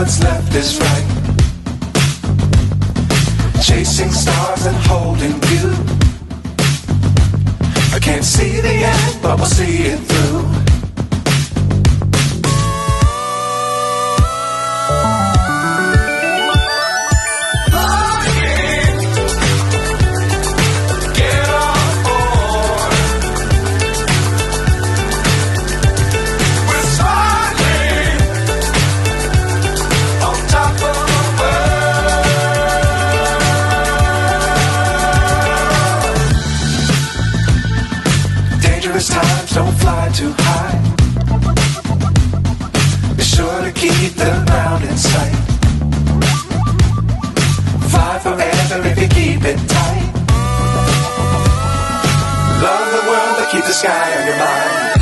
what's left is right. Chasing stars and holding you. I can't see the end, but we'll see it through. Times don't fly too high. Be sure to keep the ground in sight. Fly forever if you keep it tight. Love the world, but keep the sky on your mind.